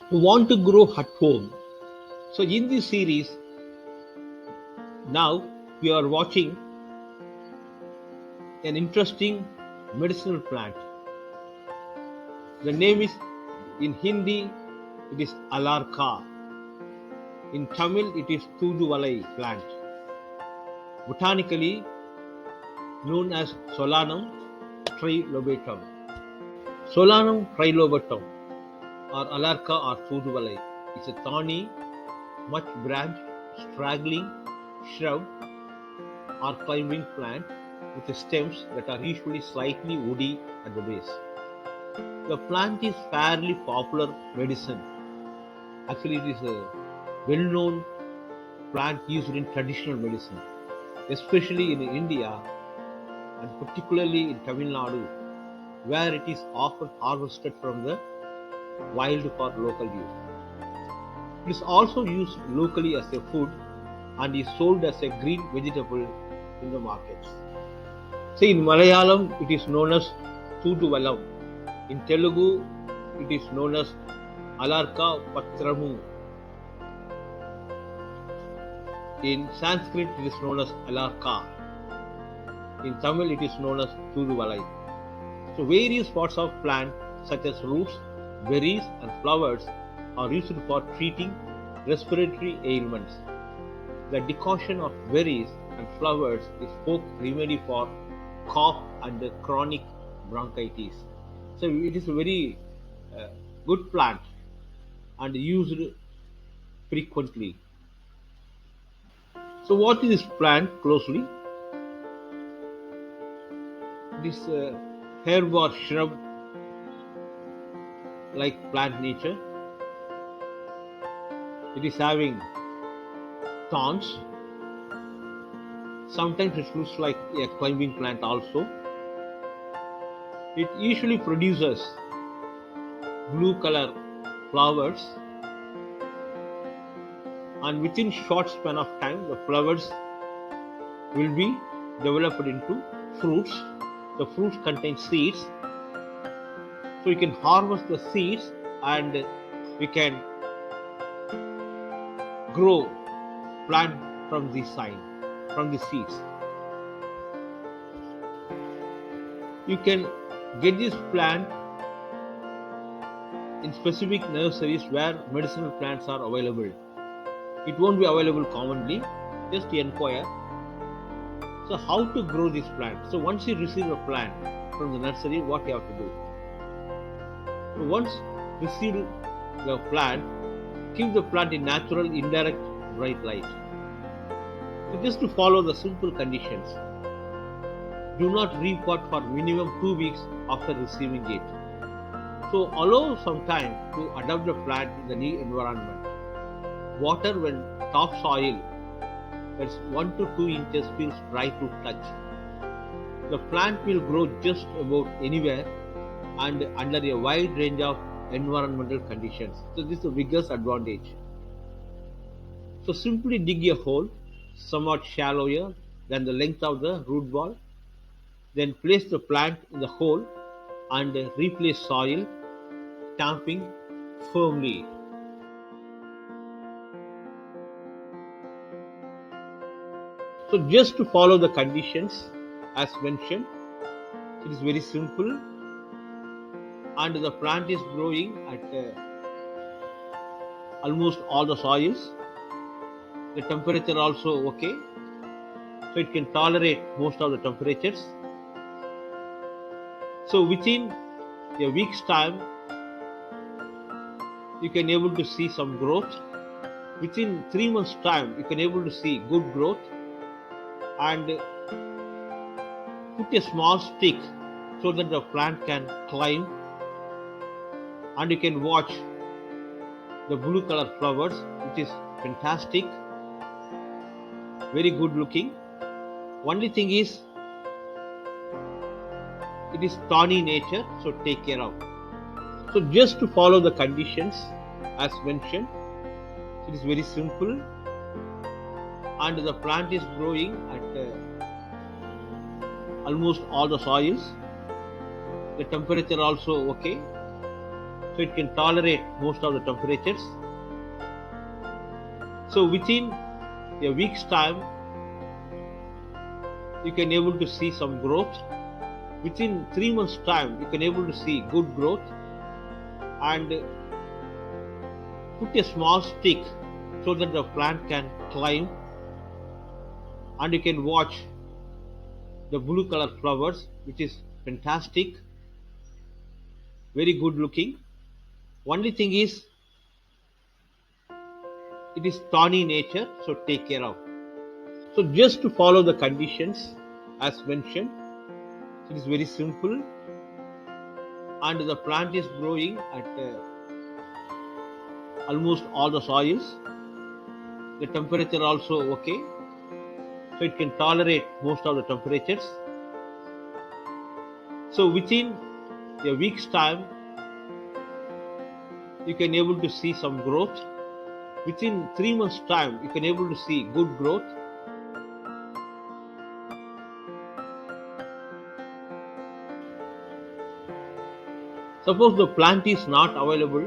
who want to grow at home. So in this series, now we are watching an interesting medicinal plant. The name is in Hindi it is Alarka. In Tamil it is Thothuvalai plant. Botanically known as Solanum Trilobatum. Solanum Trilobatum or Alarka or Thothuvalai is a thorny, much branched, straggling shrub or climbing plant with stems that are usually slightly woody at the base. The plant is fairly popular medicine. Actually, it is a well-known plant used in traditional medicine, especially in India and particularly in Tamil Nadu, where it is often harvested from the wild for local use. It is also used locally as a food and is sold as a green vegetable in the markets. See, in Malayalam, it is known as Thothuvalam. In Telugu, it is known as Alarka Patramu. In Sanskrit, it is known as Alarka. In Tamil, it is known as Thothuvalai. So, various parts of plant, such as roots, berries, and flowers, are used for treating respiratory ailments. The decoction of berries and flowers is folk remedy for cough and chronic bronchitis. So it is a very good plant and used frequently. So what is this plant closely? This herb or shrub like plant nature. It is having thorns. Sometimes it looks like a climbing plant also. It usually produces blue color flowers, and within short span of time the flowers will be developed into fruits. The fruits contain seeds, so you can harvest the seeds and we can grow plant from the sign, from the seeds. You can get this plant in specific nurseries where medicinal plants are available. It won't be available commonly, just inquire. So how to grow this plant? So once you receive a plant from the nursery, what you have to do? So once receive the plant, keep the plant in natural indirect bright light. So just to follow the simple conditions. Do not repot for minimum 2 weeks after receiving it. So allow some time to adapt the plant in the new environment. Water when topsoil, that's 1 to 2 inches, feels dry to touch. The plant will grow just about anywhere and under a wide range of environmental conditions. So this is the biggest advantage. So simply dig a hole somewhat shallower than the length of the root ball. Then place the plant in the hole and replace soil, tamping firmly. So just to follow the conditions as mentioned, it is very simple and the plant is growing at almost all the soils. The temperature also okay, so it can tolerate most of the temperatures. So within a week's time, you can able to see some growth. Within 3 months' time, you can able to see good growth. And put a small stick so that the plant can climb, and you can watch the blue color flowers, which is fantastic, very good looking. Only thing is it is thorny nature, so take care of. So just to follow the conditions as mentioned, it is very simple and the plant is growing at almost all the soils. The temperature also okay, so it can tolerate most of the temperatures. So within a week's time, you can able to see some growth. Within 3 months' time, you can able to see good growth, and put a small stick so that the plant can climb, and you can watch the blue color flowers, which is fantastic, very good looking. Only thing is, it is thorny nature, so take care of. So just to follow the conditions as mentioned, it is very simple, and the plant is growing at almost all the soils. The temperature also okay, so it can tolerate most of the temperatures. So within a week's time, you can able to see some growth. Within 3 months' time, you can able to see good growth. Suppose the plant is not available,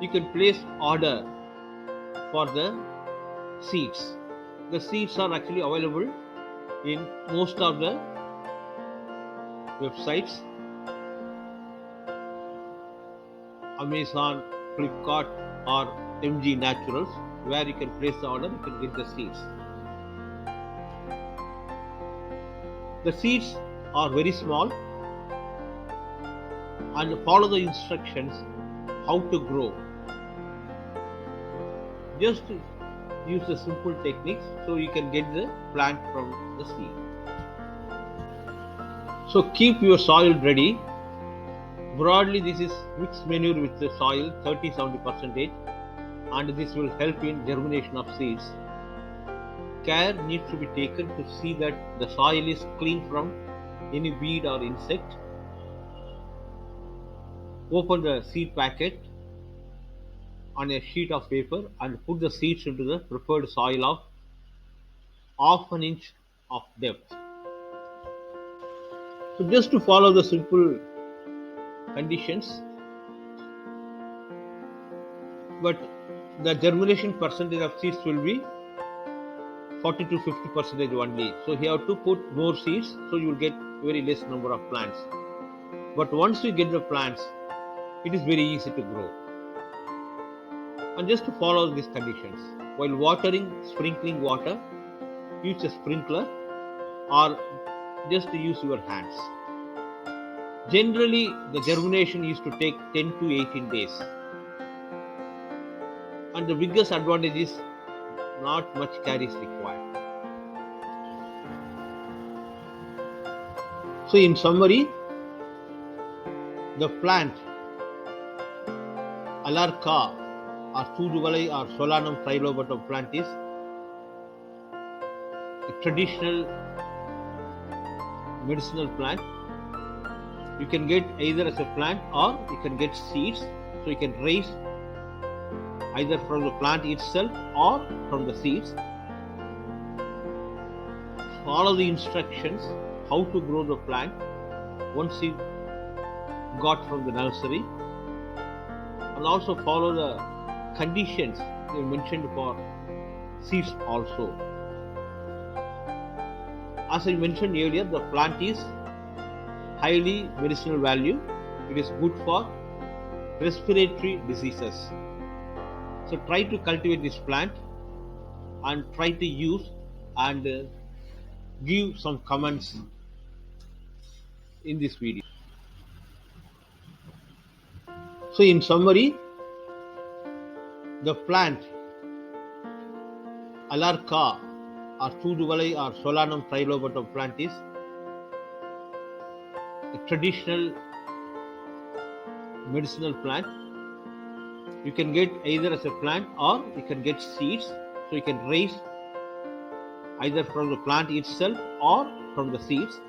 you can place order for the seeds. The seeds are actually available in most of the websites, Amazon, Flipkart, or MG Naturals, where you can place the order, you can get the seeds. The seeds are very small, and follow the instructions how to grow. Just use the simple techniques so you can get the plant from the seed. So keep your soil ready. Broadly, this is mixed manure with the soil, 30-70%, and this will help in germination of seeds. Care needs to be taken to see that the soil is clean from any weed or insect. Open the seed packet on a sheet of paper and put the seeds into the prepared soil of half an inch of depth. So just to follow the simple conditions, but the germination percentage of seeds will be 40 to 50% only. So you have to put more seeds, so you will get very less number of plants. But once you get the plants, it is very easy to grow. And just to follow these conditions, while watering, sprinkling water, use a sprinkler or just use your hands. Generally, the germination used to take 10 to 18 days. And the biggest advantage is not much care is required. So in summary, the plant Alarka or Thothuvalai or Solanum Trilobatum plant is a traditional medicinal plant. You can get either as a plant or you can get seeds, so you can raise either from the plant itself or from the seeds. Follow the instructions how to grow the plant once you got from the nursery, and also follow the conditions they mentioned for seeds also. As I mentioned earlier, the plant is highly medicinal value. It is good for respiratory diseases. So try to cultivate this plant and try to use and give some comments in this video. So in summary, the plant Alarka or Thothuvalai or Solanum Trilobatum plant is a traditional medicinal plant. You can get either as a plant or you can get seeds, so you can raise either from the plant itself or from the seeds.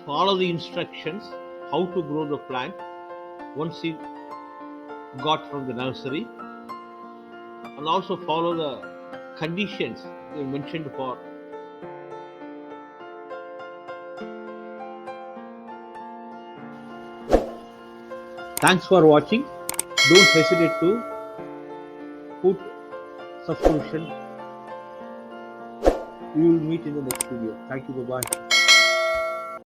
Follow the instructions how to grow the plant once you got from the nursery, and also follow the conditions they mentioned for Thanks for watching. Don't hesitate to put subscription. We will meet in the next video. Thank you. Bye bye.